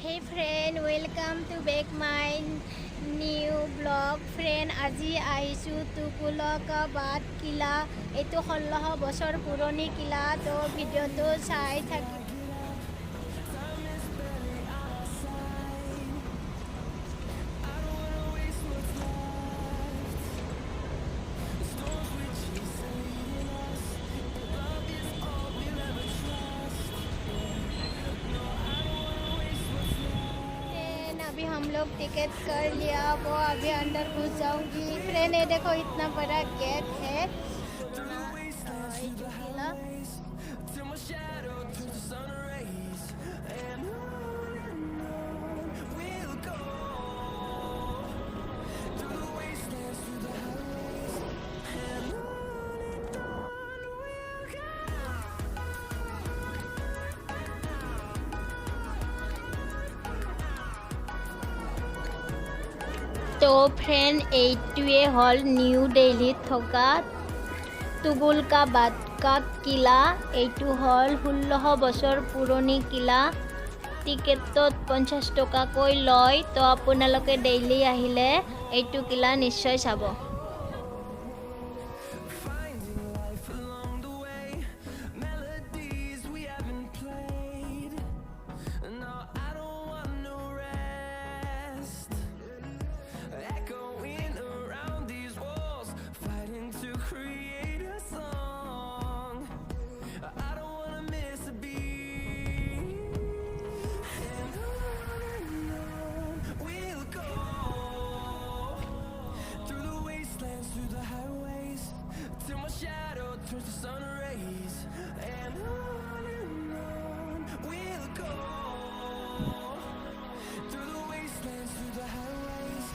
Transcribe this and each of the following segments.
Hey friend, welcome to back my new blog. Friend, আজি আহিছোঁ তুগলকাবাদ কিলা। এইটো 16 বছৰ পুৰণি কিলা। তো ভিডিঅ'টো চাই থাকি अभी हम लोग टिकट कर लिया वो अभी अंदर घुस जाऊंगी। फ्रेंड ये देखो इतना बड़ा गेट है। তো ফ্রেন্ড এইটোৱে হ'ল নিউ দিল্লীত থকা তুগলকাবাদ কিলা। এইটো হ'ল 16 বছৰ পুৰণি কিলা। টিকেটত 50 টকাকৈ লয়। তো আপোনালোকে ডেইলি আহিলে এইটো কিলা নিশ্চয় চাব। Turns to sun rays, and on we'll go, through the wastelands, through the highways,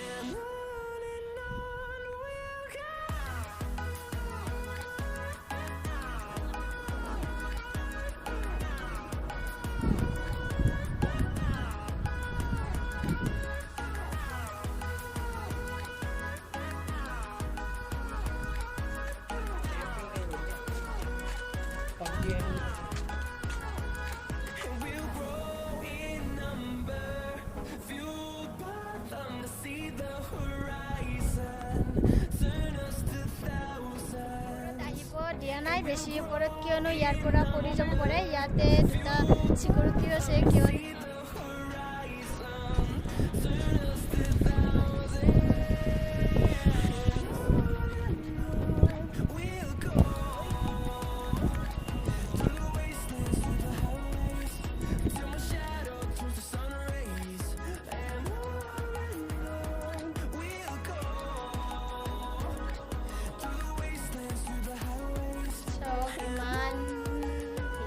and on we'll go. We'll grow in number, fueled by them to see the horizon, turn us to thousands. আহিব দিয়া নাই বেছি ওপৰত, কিয়নো ইয়াৰ পৰা পৰি যাব পাৰে। ইয়াতে দুটা চিকিউৰিটি আছে, কিয় ইমান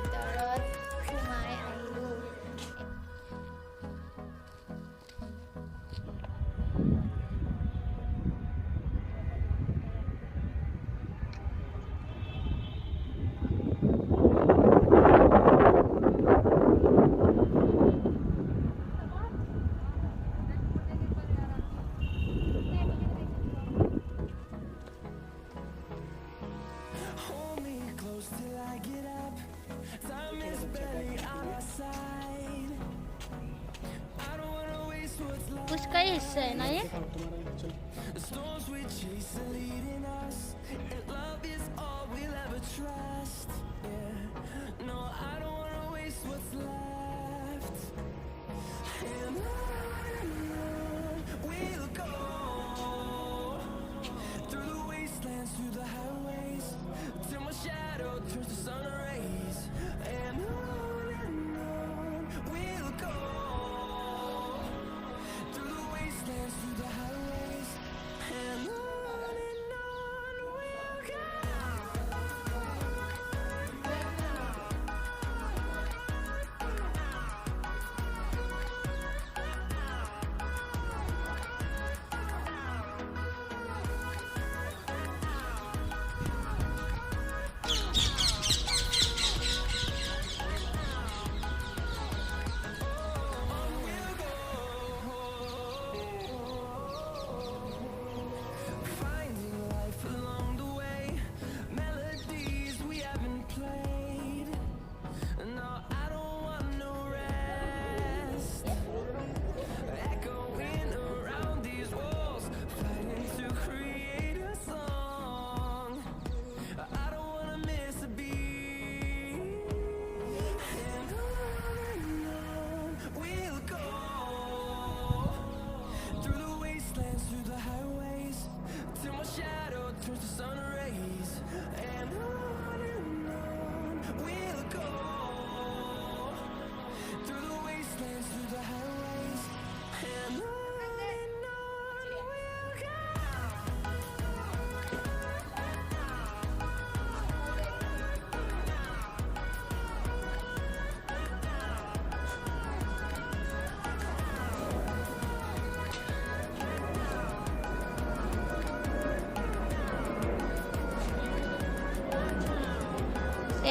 ভিতৰত সোমাই আহিলোঁ। Hold me close till I get up. Time is barely on our side. I don't wanna waste what's left. Pushkar हिस्सा है ना ये। The storms we chase are leading us, and love is all we'll ever trust. Yeah, no, I don't wanna waste what's left. And on we'll go, through the wastelands, through the highways, till my shadow turns to sun rays. And on we'll go, through the wastelands, through the highways, and on we'll go.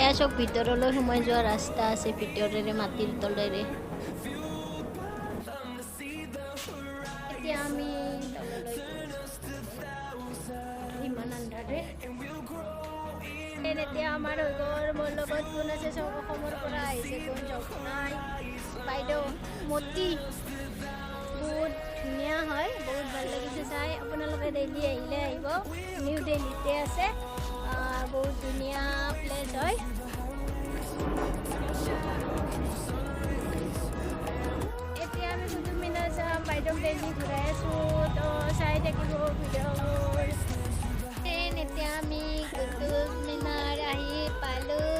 এয়া চব ভিতৰলৈ সোমাই যোৱা ৰাস্তা আছে, ভিতৰেৰে মাটিৰ তলেৰে। এতিয়া আমি তললৈ ইমান আন্ধাৰে। এতিয়া আমাৰ হৈ গ'ল, মোৰ লগত কোন আছে, চব অসমৰ পৰা আহিছে, কোন নাই বাইদেউ মতি। বহুত ধুনীয়া হয়, বহুত ভাল লাগিছে চাই। আপোনালোকে ডেইলি আহিলে আহিব, নিউ দিল্লীতে আছে, বহুত ধুনীয়া প্লেচ হয়। এতিয়া আমি কুতুব মিনাৰ যাম, বাইদেউক ডেইলি ঘূৰাই আছোঁ, তো চাই থাকিব ভিডিঅ'বোৰ। এতিয়া আমি কুতুব মিনাৰ আহি পালোঁ।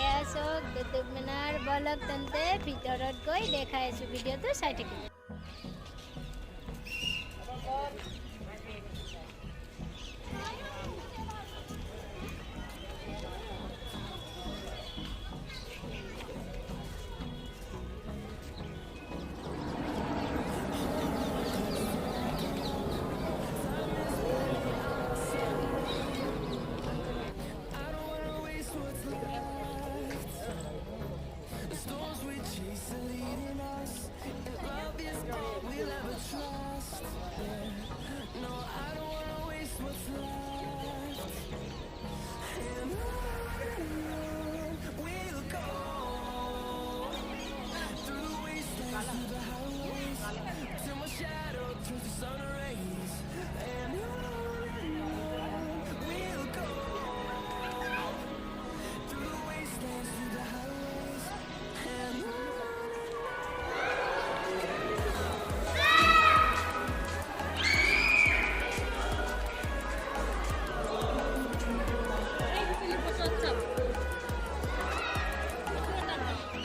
এয়া চব কুতুব মিনাৰ, বলক তেন্তে ভিতৰত গৈ দেখাই আছোঁ, ভিডিঅ'টো চাই থাকিব।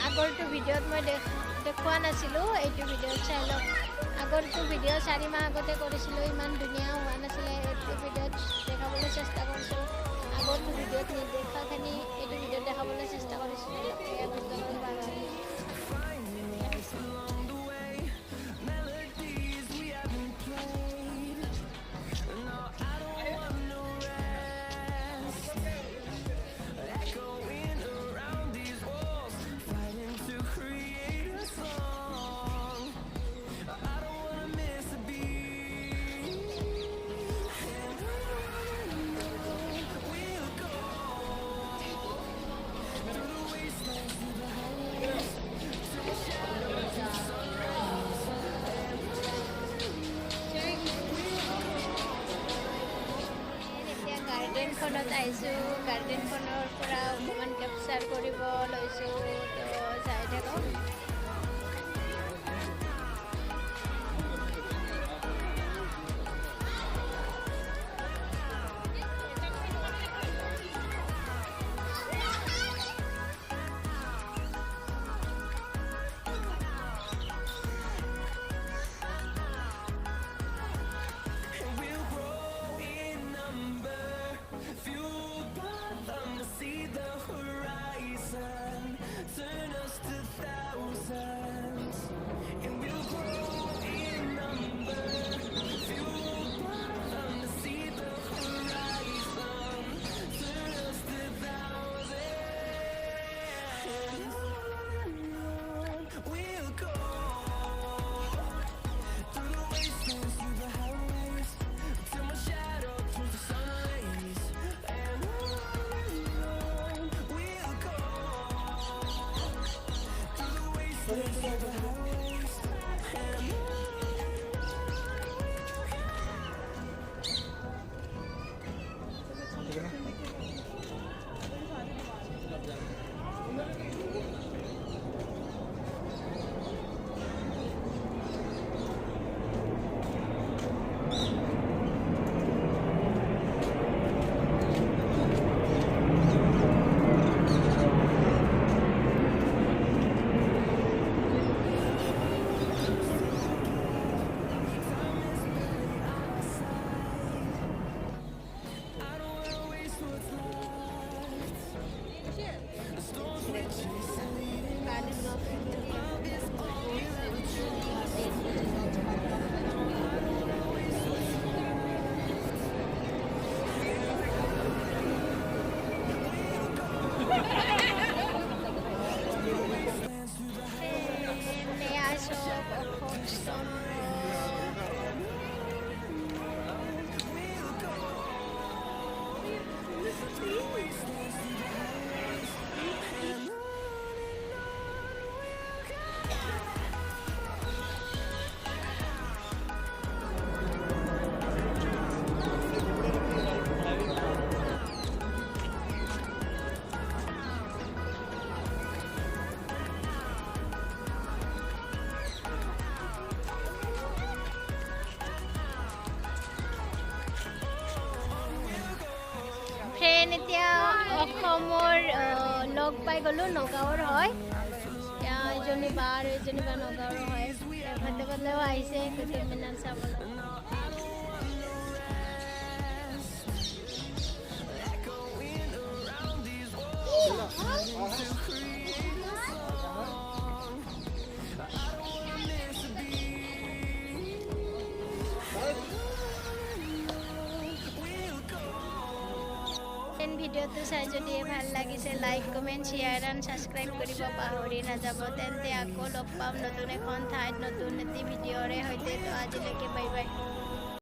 আগৰটো ভিডিঅ'ত মই দেখুৱা নাছিলোঁ, এইটো ভিডিঅ'ত চাই লওক। আগৰটো ভিডিঅ' 4 মাহ আগতে কৰিছিলোঁ, ইমান ধুনীয়া হোৱা নাছিলে। এইটো ভিডিঅ'ত দেখাবলৈ চেষ্টা কৰিছোঁ। আগৰটো ভিডিঅ'ত নেদেখাখিনি এইটো ভিডিঅ'ত দেখাবলৈ চেষ্টা কৰিছিলোঁ। মোৰ লগ পাই গ'লোঁ নগাঁৱৰ হয় এজনী বা আৰু এজনী বা নগাঁৱৰ হয় ভাতবালেও আহিছে কুতুব মিনাৰ চাবলৈ ভিডিঅ'টো চাই যদি ভাল লাগিছে like comment share and subscribe কৰিব পাহৰি নাযাব তেন্তে আকৌ লগ পাম নতুন এখন ঠাইত নতুন এটি ভিডিঅ'ৰে সৈতে তো আজিলৈকে বাই বাই